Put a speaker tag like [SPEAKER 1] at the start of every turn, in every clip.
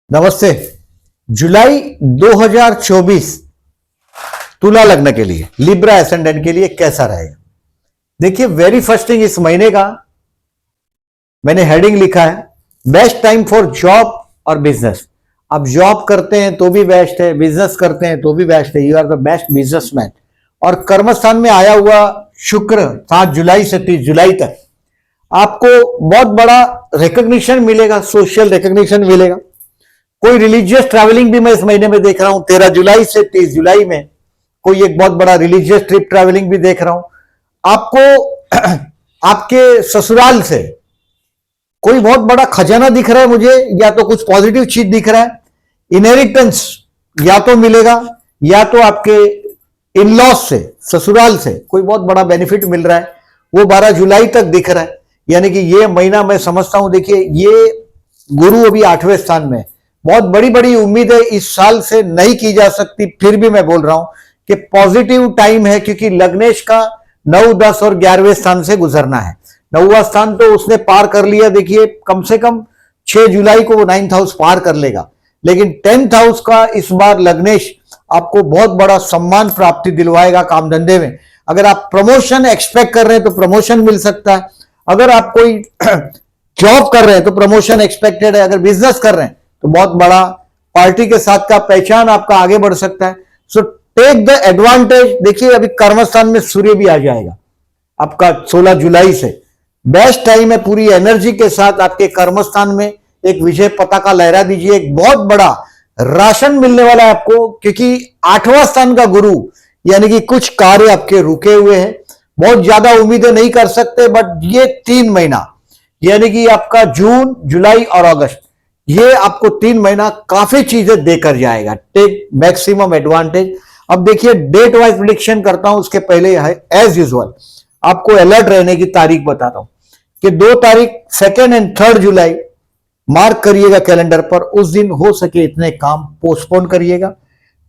[SPEAKER 1] नमस्ते। जुलाई 2024 तुला लग्न के लिए, लिब्रा एसेंडेंट के लिए कैसा रहेगा? देखिए, वेरी फर्स्ट थिंग, इस महीने का मैंने हेडिंग लिखा है बेस्ट टाइम फॉर जॉब और बिजनेस। आप जॉब करते हैं तो भी बेस्ट है, बिजनेस करते हैं तो भी बेस्ट है, you are the best businessman. और कर्मस्थान में आया हुआ शुक्र 7 जुलाई से 30 जुलाई तक आपको बहुत बड़ा रिकॉग्निशन मिलेगा, सोशल रिकॉग्निशन मिलेगा। कोई रिलीजियस ट्रैवलिंग भी मैं इस महीने में देख रहा हूं, 13 जुलाई से 30 जुलाई में कोई एक बहुत बड़ा रिलीजियस ट्रिप ट्रैवलिंग भी देख रहा हूं। आपको आपके ससुराल से कोई बहुत बड़ा खजाना दिख रहा है मुझे, या तो कुछ पॉजिटिव चीज दिख रहा है। इनहेरिटेंस या तो मिलेगा, या तो आपके इन लॉज से, ससुराल से कोई बहुत बड़ा बेनिफिट मिल रहा है, वो 12 जुलाई तक दिख रहा है। यानी कि ये महीना मैं समझता हूं, देखिए ये गुरु अभी 8वें स्थान में, बहुत बड़ी बड़ी उम्मीदें इस साल से नहीं की जा सकती, फिर भी मैं बोल रहा हूं कि पॉजिटिव टाइम है, क्योंकि लग्नेश का 9, 10 और 11वें स्थान से गुजरना है। 9वां स्थान तो उसने पार कर लिया, देखिए कम से कम 6 जुलाई को वो 9th हाउस पार कर लेगा, लेकिन 10th हाउस का इस बार लग्नेश आपको बहुत बड़ा सम्मान प्राप्ति दिलवाएगा काम धंधे में। अगर आप प्रमोशन एक्सपेक्ट कर रहे हैं तो प्रमोशन मिल सकता है, अगर आप कोई जॉब कर रहे हैं तो प्रमोशन एक्सपेक्टेड है, अगर बिजनेस कर रहे हैं तो बहुत बड़ा पार्टी के साथ का पहचान आपका आगे बढ़ सकता है। So take the advantage. देखिए अभी कर्मस्थान में सूर्य भी आ जाएगा आपका 16 जुलाई से, बेस्ट टाइम है, पूरी एनर्जी के साथ आपके कर्मस्थान में एक विजय पताका लहरा दीजिए। एक बहुत बड़ा राशन मिलने वाला है आपको, क्योंकि 8वां स्थान का गुरु, यानी कि कुछ कार्य आपके रुके हुए हैं, बहुत ज्यादा उम्मीदें नहीं कर सकते, बट ये 3 महीना यानी कि आपका जून, जुलाई और अगस्त, ये आपको 3 महीना काफी चीजें देकर जाएगा। Take maximum advantage. अब देखिए डेट वाइज प्रिडिक्शन करता हूं, उसके पहले एज यूजुअल आपको अलर्ट रहने की तारीख बताता हूं कि 2 तारीख 2 एंड 3 जुलाई मार्क करिएगा कैलेंडर पर। उस दिन हो सके इतने काम पोस्टपोन करिएगा।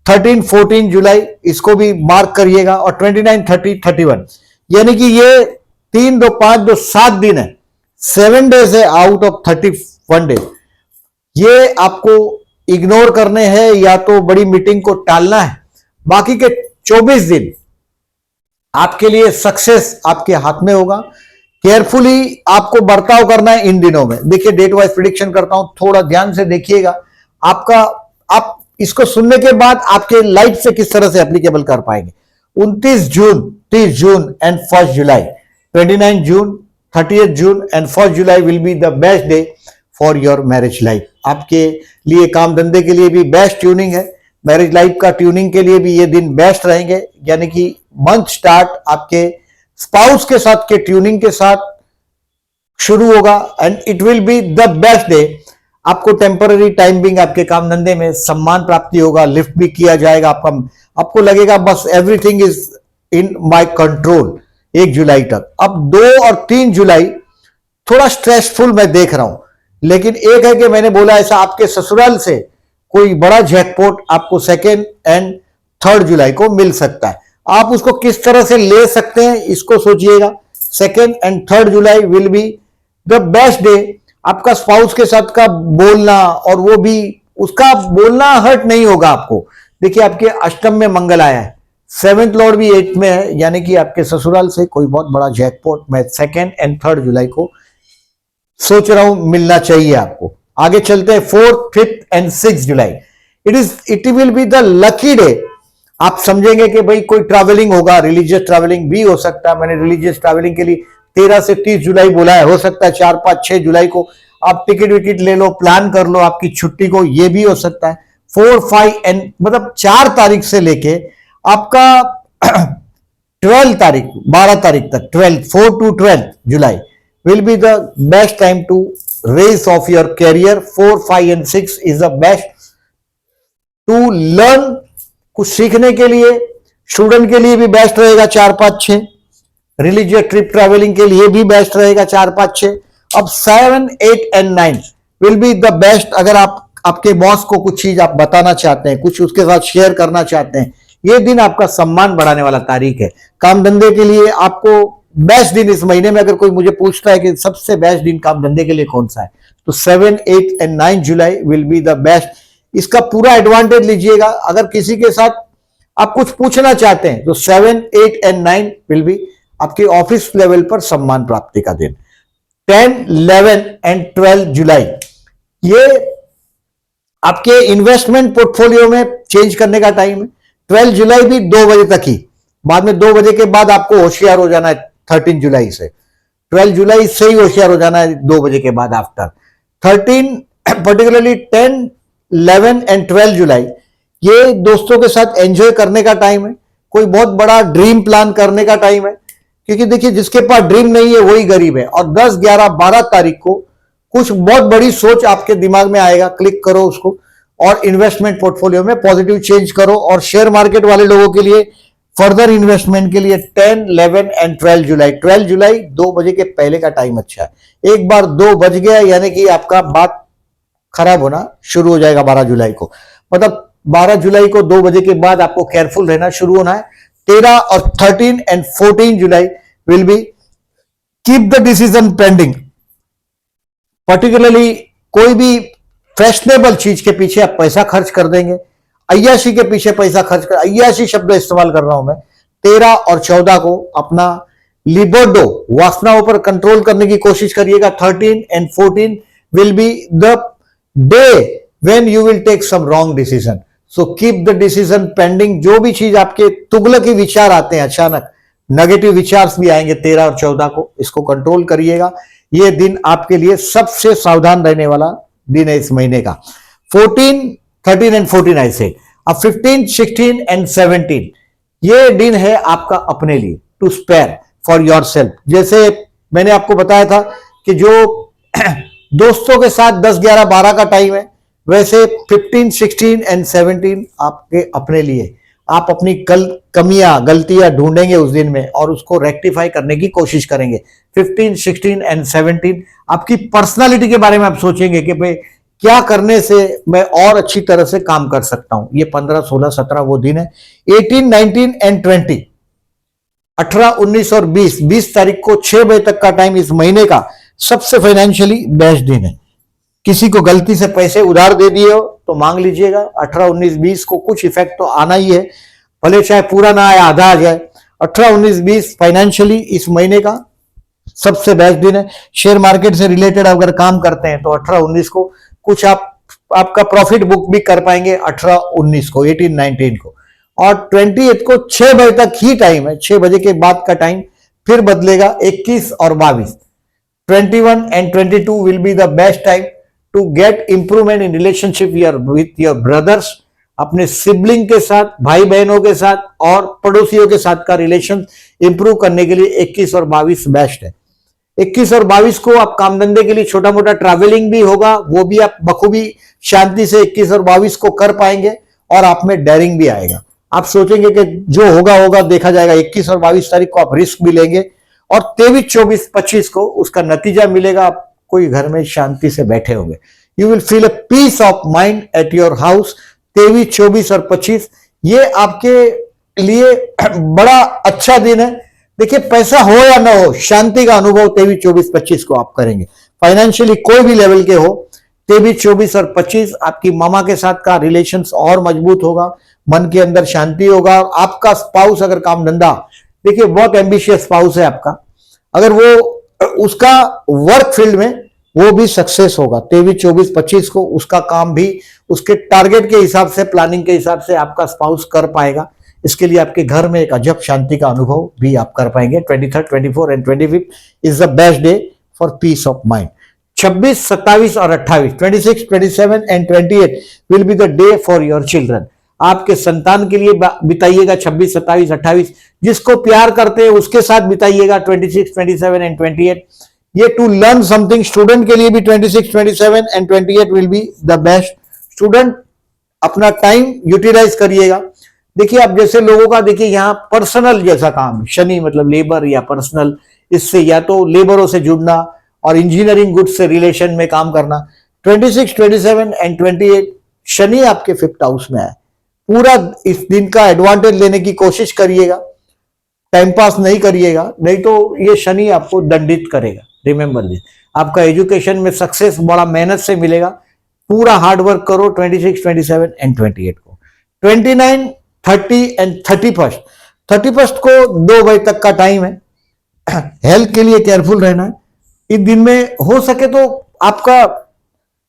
[SPEAKER 1] 13, 14 जुलाई इसको भी मार्क करिएगा, और 29, 30, 31, यानी कि ये 3, 2, 5, 2, 7 दिन है, 7 डेज है आउट ऑफ 31 डेज। ये आपको इग्नोर करने हैं, या तो बड़ी मीटिंग को टालना है। बाकी के 24 दिन आपके लिए सक्सेस आपके हाथ में होगा। केयरफुली आपको बर्ताव करना है इन दिनों में। देखिए डेट वाइज प्रिडिक्शन करता हूं, थोड़ा ध्यान से देखिएगा। आप इसको सुनने के बाद आपके लाइफ से किस तरह से एप्लीकेबल कर पाएंगे। 29 June, 30 June and 1 July, 29 June, 30 June and 1 July will be the best day for your marriage life. आपके लिए काम धंधे के लिए भी बेस्ट ट्यूनिंग है, मैरिज लाइफ का ट्यूनिंग के लिए भी ये दिन बेस्ट रहेंगे। यानी कि मंथ स्टार्ट आपके स्पाउस के साथ के ट्यूनिंग के साथ शुरू होगा, and it will be the best day. आपको टेम्पररी टाइम बिंग आपके काम धंधे में सम्मान प्राप्ति होगा, लिफ्ट भी किया जाएगा, आपको लगेगा बस everything is in my control 1 जुलाई तक। अब 2 और 3 जुलाई थोड़ा स्ट्रेसफुल मैं देख रहा हूं, लेकिन एक है कि मैंने बोला ऐसा आपके ससुराल से कोई बड़ा जैकपॉट आपको 2 एंड 3 जुलाई को मिल सकता है। आप उसको किस तरह से ले सकते हैं इसको सोचिएगा। 2 and 3 July will be the best day. आपका स्पाउस के साथ का बोलना, और वो भी उसका बोलना हर्ट नहीं होगा आपको। देखिए आपके अष्टम में मंगल आया है, 7th लॉर्ड भी 8th में है, यानी कि आपके ससुराल से कोई बहुत बड़ा जैकपॉट मैं 2 एंड 3 जुलाई को सोच रहा हूं मिलना चाहिए आपको। आगे चलते हैं 4th, 5th and 6 July. It will be the lucky day. आप समझेंगे कि भाई कोई ट्रैवलिंग होगा, रिलीजियस ट्रैवलिंग भी हो सकता है। मैंने रिलीजियस ट्रैवलिंग के लिए 13 से 30 जुलाई बोला है, हो सकता है 4, 5, 6 जुलाई को आप टिकट विकेट ले लो, प्लान कर लो आपकी छुट्टी को, ये भी हो सकता है। 4, 5 एंड मतलब 4 तारीख से लेके आपका 12 तारीख, 12 तारीख तक, 4 to 12 July will be the best time to raise of your career. 4, 5 and 6 is the best to learn. कुछ सीखने के लिए स्टूडेंट के लिए भी बेस्ट रहेगा 4, 5, 6। रिलीजियस ट्रिप ट्रैवलिंग के लिए भी बेस्ट रहेगा 4, 5, 6। अब 7, 8 and 9 will be the best. अगर आप आपके बॉस को कुछ चीज आप बताना चाहते हैं, कुछ उसके साथ शेयर करना चाहते हैं, ये दिन आपका सम्मान बढ़ाने वाला तारीख है। काम धंधे के लिए आपको बेस्ट दिन इस महीने में, अगर कोई मुझे पूछता है कि सबसे बेस्ट दिन काम धंधे के लिए कौन सा है, तो 7, 8 and 9 July will be the best. इसका पूरा एडवांटेज लीजिएगा। अगर किसी के साथ आप कुछ पूछना चाहते हैं तो 7, 8 एंड 9 विल बी आपके ऑफिस लेवल पर सम्मान प्राप्ति का दिन। 10, 11 एंड 12 जुलाई ये आपके इन्वेस्टमेंट पोर्टफोलियो में चेंज करने का टाइम है। 12 जुलाई भी 2 बजे तक ही, बाद में 2 बजे के बाद आपको होशियार हो जाना है 13 जुलाई से। 12 जुलाई से ही होशियार हो जाना है 2 बजे के बाद आफ्टर 13, पर्टिकुलरली 10, 11 एंड 12 जुलाई ये दोस्तों के साथ एंजॉय करने का टाइम है। कोई बहुत बड़ा ड्रीम प्लान करने का टाइम है, क्योंकि देखिए जिसके पास ड्रीम नहीं है वही गरीब है। और 10, 11, 12 तारीख को कुछ बहुत बड़ी सोच आपके दिमाग में आएगा, क्लिक करो उसको और इन्वेस्टमेंट पोर्टफोलियो में पॉजिटिव चेंज करो। और शेयर मार्केट वाले लोगों के लिए फर्दर इन्वेस्टमेंट के लिए 10, 11 एंड 12 जुलाई 12 जुलाई 2 बजे के पहले का टाइम अच्छा है। एक बार 2 बज गया यानी कि आपका बात खराब होना शुरू हो जाएगा 12 जुलाई को। मतलब 12 जुलाई को 2 बजे के बाद आपको केयरफुल रहना शुरू होना है। 13 और 13 and 14 July will be keep the decision pending. Particularly कोई भी फैशनेबल चीज के पीछे आप पैसा खर्च कर देंगे, अय्याशी के पीछे पैसा खर्च कर, अय्याशी शब्द इस्तेमाल कर रहा हूं मैं। 13 और 14 को अपना लिबर्डो वासनाओं पर कंट्रोल करने की कोशिश करिएगा। 13 and 14 will be the day when you will take some wrong decision, so keep the decision pending. जो भी चीज आपके तुगलकी विचार आते हैं, अचानक नेगेटिव विचार भी आएंगे 13 और 14 को, इसको कंट्रोल करिएगा। यह दिन आपके लिए सबसे सावधान रहने वाला दिन है इस महीने का। 14, 13 एंड 14 आई सेड। अब 15, 16 एंड 17 ये दिन है आपका अपने लिए, to spare for yourself. जैसे मैंने आपको बताया था कि जो दोस्तों के साथ 10, 11, 12 का टाइम है, वैसे 15, 16 एंड 17 आपके अपने लिए। आप अपनी कमियां गलतियां ढूंढेंगे उस दिन में और उसको रेक्टिफाई करने की कोशिश करेंगे। 15, 16 एंड 17 आपकी पर्सनालिटी के बारे में आप सोचेंगे कि भाई क्या करने से मैं और अच्छी तरह से काम कर सकता हूं। ये 15, 16, 17 वो दिन है। 18, 19 एंड 20 18, 19 और 20 तारीख को 6 बजे तक का टाइम इस महीने का सबसे फाइनेंशियली बेस्ट दिन है। किसी को गलती से पैसे उधार दे दिए हो तो मांग लीजिएगा। 18, 19, 20 को कुछ इफेक्ट तो आना ही है, भले चाहे पूरा ना आए, आधा आ जाए। 18, 19, 20 फाइनेंशियली इस महीने का सबसे बेस्ट दिन है। शेयर मार्केट से रिलेटेड अगर काम करते हैं तो 18, 19 को कुछ आपका प्रॉफिट बुक भी कर पाएंगे। 18, 19 को, 18, 19 को। और 28 को 6 बजे तक ही टाइम है। 6 बजे के बाद का टाइम फिर बदलेगा। 21 और 22, 21 and 22 will be the best time to get improvement in relationship with your brothers. अपने सिबलिंग के साथ, भाई बहनों के साथ और पड़ोसियों के साथ का रिलेशन इंप्रूव करने के लिए 21 और 22 बेस्ट है। 21 और 22 को आप काम धंधे के लिए छोटा मोटा ट्रैवलिंग भी होगा, वो भी आप बखूबी शांति से 21 और 22 को कर पाएंगे और आप में डेयरिंग भी आएगा। आप सोचेंगे कि जो होगा होगा देखा जाएगा। 21 और 22 तारीख को आप रिस्क भी लेंगे और 23, 24, 25 को उसका नतीजा मिलेगा। आप कोई घर में शांति से बैठे होंगे। You will feel a peace of mind at your house. 23, 24 और 25 ये आपके लिए बड़ा अच्छा दिन है। देखिए पैसा हो या ना हो, शांति का अनुभव 23, 24, 25 को आप करेंगे। फाइनेंशियली कोई भी लेवल के हो, 23, 24 और 25 आपकी मामा के साथ का रिलेशंस और मजबूत होगा, मन के अंदर शांति होगा। आपका स्पाउस अगर काम धंधा, देखिए बहुत एम्बिशियस स्पाउस है आपका, अगर वो उसका वर्क फील्ड में वो भी सक्सेस होगा। 23, 24, 25 को उसका काम भी उसके टारगेट के हिसाब से, प्लानिंग के हिसाब से आपका स्पाउस कर पाएगा। इसके लिए आपके घर में एक अजब शांति का अनुभव भी आप कर पाएंगे। 23, 24 and 25 is the best day for piece of mind. 26, 27 और 28, 26, 27 and 28 will be the day for your children. आपके संतान के लिए बिताइएगा 26, 27, 28। जिसको प्यार करते हैं उसके साथ बिताइएगा 26, 27 एंड 28। ये टू लर्न समथिंग, स्टूडेंट के लिए भी 26, 27 and 28 will be the best. Student अपना टाइम यूटिलाइज करिएगा। देखिए आप जैसे लोगों का, देखिए यहाँ पर्सनल जैसा काम, शनि मतलब लेबर या पर्सनल, इससे या तो लेबरों से जुड़ना और इंजीनियरिंग गुड्स से रिलेशन में काम करना। 26, 27 एंड 28 शनि आपके 5th हाउस में है। पूरा इस दिन का एडवांटेज लेने की कोशिश करिएगा, टाइम पास नहीं करिएगा, नहीं तो ये शनि आपको दंडित करेगा। Remember this. आपका एजुकेशन में सक्सेस बड़ा मेहनत से मिलेगा, पूरा हार्ड वर्क करो 26, 27 एंड 28 को। 29, 30 एंड 31st को 2 बजे तक का टाइम है। हेल्थ के लिए केयरफुल रहना है। इस दिन में हो सके तो आपका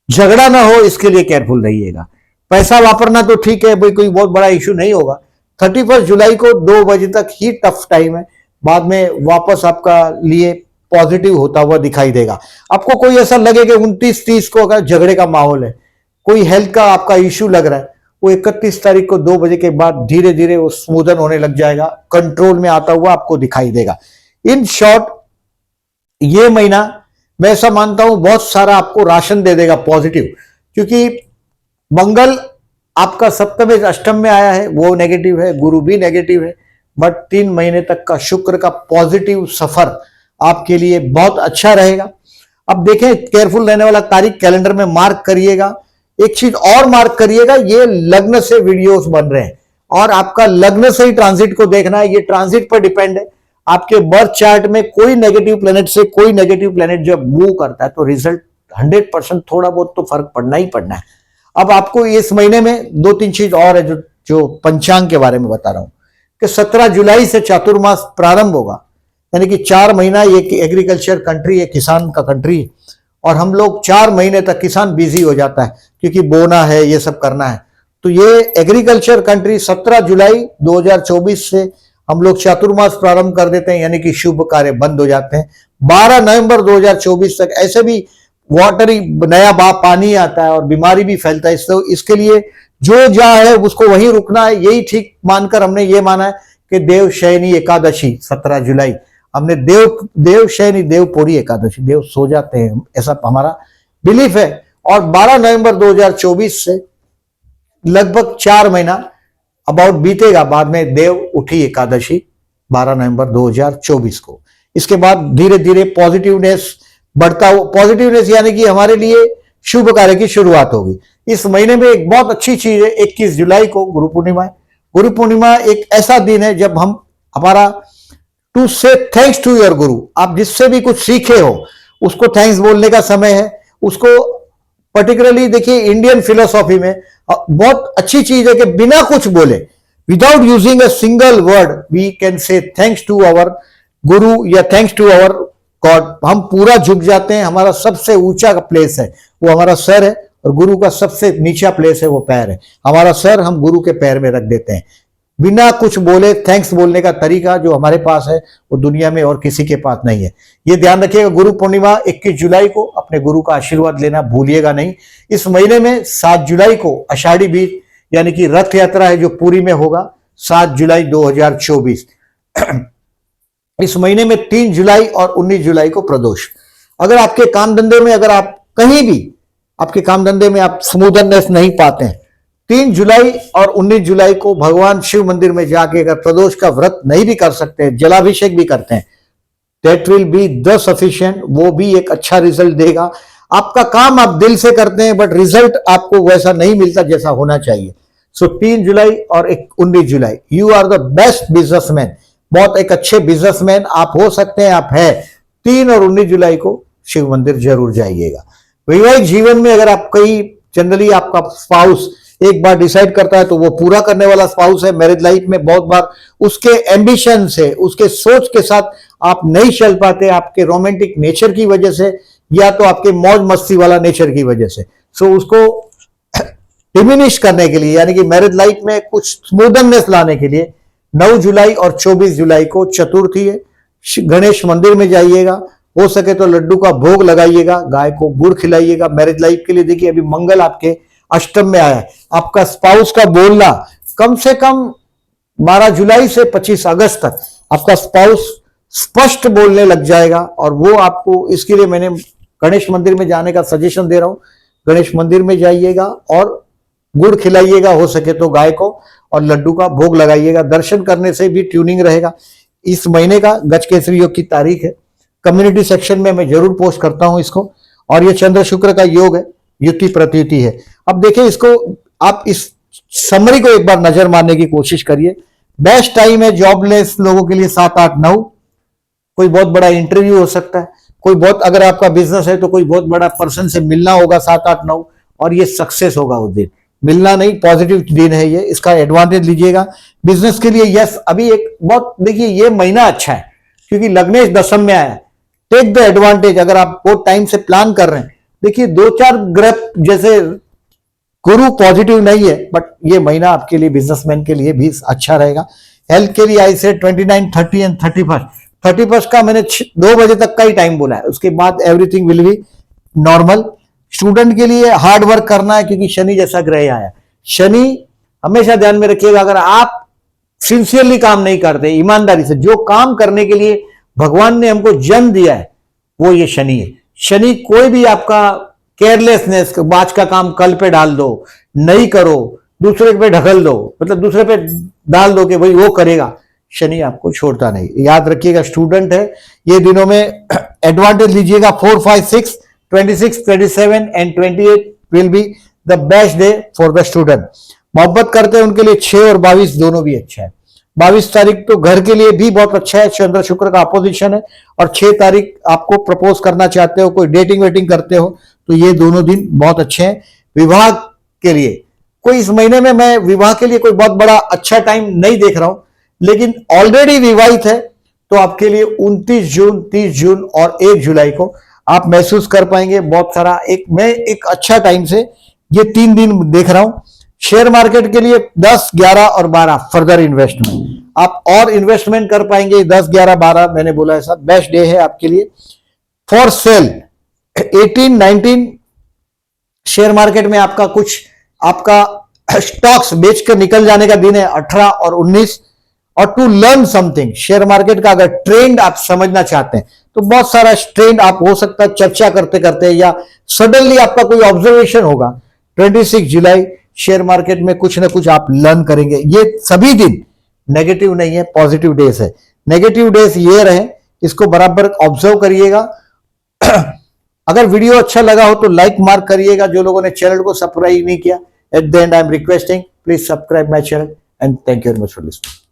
[SPEAKER 1] झगड़ा ना हो, इसके लिए केयरफुल रहिएगा। पैसा वापरना तो ठीक है भाई, कोई बहुत बड़ा इश्यू नहीं होगा। 31 जुलाई को 2 बजे तक ही टफ टाइम है, बाद में वापस आपका लिए पॉजिटिव होता हुआ दिखाई देगा। आपको कोई ऐसा लगे कि 29-30 को अगर झगड़े का माहौल है, कोई हेल्थ का आपका इश्यू लग रहा है, वो 31 तारीख को 2 बजे के बाद धीरे धीरे वो स्मूदन होने लग जाएगा, कंट्रोल में आता हुआ आपको दिखाई देगा। इन शॉर्ट ये महीना मैं ऐसा मानता हूं बहुत सारा आपको राशन दे देगा पॉजिटिव, क्योंकि मंगल आपका सप्तम अष्टम में आया है, वो नेगेटिव है, गुरु भी नेगेटिव है, बट 3 महीने तक का शुक्र का पॉजिटिव सफर आपके लिए बहुत अच्छा रहेगा। अब देखें, केयरफुल रहने वाला तारीख कैलेंडर में मार्क करिएगा। एक चीज और मार्क करिएगा, ये लग्न से वीडियोस बन रहे हैं और आपका लग्न से ही ट्रांजिट को देखना है। ये ट्रांजिट पर डिपेंड है। आपके बर्थ चार्ट में कोई नेगेटिव प्लेनेट से कोई नेगेटिव प्लेनेट जब मूव करता है तो रिजल्ट 100% थोड़ा बहुत तो फर्क पड़ना ही पड़ना है। अब आपको इस महीने में 2-3 चीज और है जो पंचांग के बारे में बता रहा हूं कि 17 जुलाई से चातुर्मास प्रारंभ होगा, यानी कि 4 महीना ये एग्रीकल्चर कंट्री है, किसान का कंट्री है, और हम लोग 4 महीने तक किसान बिजी हो जाता है क्योंकि बोना है, ये सब करना है। तो ये एग्रीकल्चर कंट्री 17 जुलाई 2024 से हम लोग चातुर्मास प्रारंभ कर देते हैं, यानी कि शुभ कार्य बंद हो जाते हैं। 12 नवंबर 2024 तक ऐसे भी वाटरी नया पानी आता है और बीमारी भी फैलता है, इसके लिए जो जा है उसको वहीं रुकना है। यही ठीक मानकर हमने ये माना है कि देव शयनी एकादशी 17 जुलाई हमने देव शयनी देवपोरी एकादशी, देव सो जाते हैं, ऐसा हमारा बिलीफ है। और 12 नवंबर 2024 से लगभग 4 महीना अबाउट बीतेगा, बाद में देव उठी एकादशी 12 नवंबर 2024 को। इसके बाद धीरे धीरे पॉजिटिवनेस बढ़ता हो, पॉजिटिवनेस यानी कि हमारे लिए शुभ कार्य की शुरुआत होगी। इस महीने में एक बहुत अच्छी चीज है, 21 जुलाई को गुरु पूर्णिमा है। गुरु पूर्णिमा एक ऐसा दिन है जब हम हमारा टू से थैंक्स टू योर गुरु, आप जिससे भी कुछ सीखे हो उसको थैंक्स बोलने का समय है। उसको पर्टिकुलरली देखिए, इंडियन फिलोसॉफी में बहुत अच्छी चीज है कि बिना कुछ बोले, without using a single word, we can say thanks to our guru या थैंक्स टू आवर गॉड। हम पूरा झुक जाते हैं। हमारा सबसे ऊंचा प्लेस है वो हमारा सर है, और गुरु का सबसे नीचा प्लेस है वो पैर है। हमारा सर हम गुरु के पैर में रख देते हैं, बिना कुछ बोले। थैंक्स बोलने का तरीका जो हमारे पास है वो दुनिया में और किसी के पास नहीं है। ये ध्यान रखिएगा। गुरु पूर्णिमा 21 जुलाई को अपने गुरु का आशीर्वाद लेना भूलिएगा नहीं। इस महीने में 7 जुलाई को आषाढ़ी बीज यानी कि रथ यात्रा है जो पुरी में होगा, 7 जुलाई 2024। इस महीने में 3 जुलाई और 19 जुलाई को प्रदोष। अगर आपके काम धंधे में, अगर आप कहीं भी आपके काम धंधे में आप स्मूदनेस नहीं पाते हैं, 3 जुलाई और 19 जुलाई को भगवान शिव मंदिर में जाके अगर प्रदोष का व्रत नहीं भी कर सकते, जलाभिषेक भी करते हैं, that will be the sufficient. वो भी एक अच्छा रिजल्ट देगा। आपका काम आप दिल से करते हैं बट रिजल्ट आपको वैसा नहीं मिलता जैसा होना चाहिए। सो 3 जुलाई और 19 जुलाई, you are the best businessman. बहुत एक अच्छे बिजनेसमैन आप हो सकते हैं, आप है। 3 और 19 जुलाई को शिव मंदिर जरूर जाइएगा। वैवाहिक जीवन में अगर आप कई जनरली आपका स्पाउस एक बार डिसाइड करता है तो वो पूरा करने वाला स्पाउस है। मैरिज लाइफ में बहुत बार उसके एम्बिशन से, उसके सोच के साथ आप नहीं चल पाते, आपके रोमांटिक नेचर की वजह से या तो आपके मौज मस्ती वाला नेचर की वजह से। सो उसको डिमिनिश करने के लिए, यानी कि मैरिज लाइफ में कुछ स्मूदनेस लाने के लिए 9 जुलाई और 24 जुलाई को चतुर्थी है। गणेश मंदिर में जाइएगा, हो सके तो लड्डू का भोग लगाइएगा, गाय को गुड़ खिलाइएगा। मैरिज लाइफ के लिए देखिए, अभी मंगल आपके अष्टम में आया है। आपका स्पाउस का बोलना कम से कम 12 जुलाई से 25 अगस्त तक आपका स्पाउस स्पष्ट बोलने लग जाएगा, और वो आपको, इसके लिए मैंने गणेश मंदिर में जाने का सजेशन दे रहा हूं। गणेश मंदिर में जाइएगा और गुड़ खिलाइएगा, हो सके तो गाय को, और लड्डू का भोग लगाइएगा। दर्शन करने से भी ट्यूनिंग रहेगा। इस महीने का गजकेसरी योग की तारीख है, कम्युनिटी सेक्शन में मैं जरूर पोस्ट करता हूं इसको। और ये चंद्र शुक्र का योग है, युति प्रतीति है। अब देखिए, इसको आप इस समरी को एक बार नजर मारने की कोशिश करिए। बेस्ट टाइम है जॉबलेस लोगों के लिए 7, 8, 9। कोई बहुत बड़ा इंटरव्यू हो सकता है, कोई बहुत, अगर आपका बिजनेस है तो कोई बहुत बड़ा पर्सन से मिलना होगा 7, 8, 9, और ये सक्सेस होगा उस दिन। मिलना नहीं, पॉजिटिव दिन है ये, इसका एडवांटेज लीजिएगा बिजनेस के लिए। यस, अभी एक बहुत, देखिए ये महीना अच्छा है क्योंकि लग्नेश दशम में आया है। टेक द एडवांटेज, अगर आप बहुत टाइम से प्लान कर रहे हैं। देखिए 2-4 ग्रह जैसे गुरु पॉजिटिव नहीं है, बट ये महीना आपके लिए, बिजनेसमैन के लिए भी अच्छा रहेगा। हेल्थ के लिए आई से 29, 30 एंड 31 का मैंने 2 बजे तक का ही टाइम बोला है, उसके बाद everything will be normal. Student के लिए हार्ड वर्क करना है क्योंकि शनि जैसा ग्रह आया। शनि हमेशा ध्यान में रखिएगा, अगर आप सिंसियरली काम नहीं करते, ईमानदारी से, जो काम करने के लिए भगवान ने हमको जन्म दिया है वो ये शनि है। शनि कोई भी आपका केयरलेसनेस, आज का काम कल पे डाल दो, नहीं करो, दूसरे पे ढकल दो, मतलब दूसरे पे डाल दो कि भाई वो करेगा, शनि आपको छोड़ता नहीं। याद रखिएगा, स्टूडेंट है ये दिनों में एडवांटेज लीजिएगा। 4, 5, 6, 26, 27 and 28 will be the best day for the student. मोहब्बत करते हैं उनके लिए 6 और 22 दोनों भी अच्छा है। 22 तारीख तो घर के लिए भी बहुत अच्छा है, चंद्र शुक्र का अपोजिशन है। और 6 तारीख आपको प्रपोज करना चाहते हो, कोई डेटिंग वेटिंग करते हो, तो ये दोनों दिन बहुत अच्छे हैं। विवाह के लिए कोई, इस महीने में मैं विवाह के लिए कोई बहुत बड़ा अच्छा टाइम नहीं देख रहा हूं, लेकिन ऑलरेडी विवाहित है तो आपके लिए 29 जून, 30 जून और 1 जुलाई को आप महसूस कर पाएंगे बहुत सारा। मैं एक अच्छा टाइम से ये 3 दिन देख रहा हूं। शेयर मार्केट के लिए 10, 11 और 12 फर्दर इन्वेस्टमेंट, आप और इन्वेस्टमेंट कर पाएंगे। 10, 11, 12 मैंने बोला है सब बेस्ट डे है आपके लिए। फॉर सेल 18, 19 शेयर मार्केट में आपका कुछ, आपका स्टॉक्स बेचकर निकल जाने का दिन है 18 और 19। और to learn something, share market का अगर ट्रेंड आप समझना चाहते हैं तो बहुत सारा ट्रेंड आप हो सकता है चर्चा करते करते, या सडनली आपका कोई ऑब्जर्वेशन होगा। 26 जुलाई शेयर मार्केट में कुछ ना कुछ आप लर्न करेंगे। ये सभी दिन नेगेटिव नहीं है, पॉजिटिव डेज है। नेगेटिव डेज ये रहे, इसको बराबर ऑब्जर्व करिएगा। अगर वीडियो अच्छा लगा हो तो लाइक मार्क करिएगा। जो लोगों ने चैनल को सब्सक्राइब नहीं किया, at the and I am requesting, please subscribe my channel and thank you very much for listening.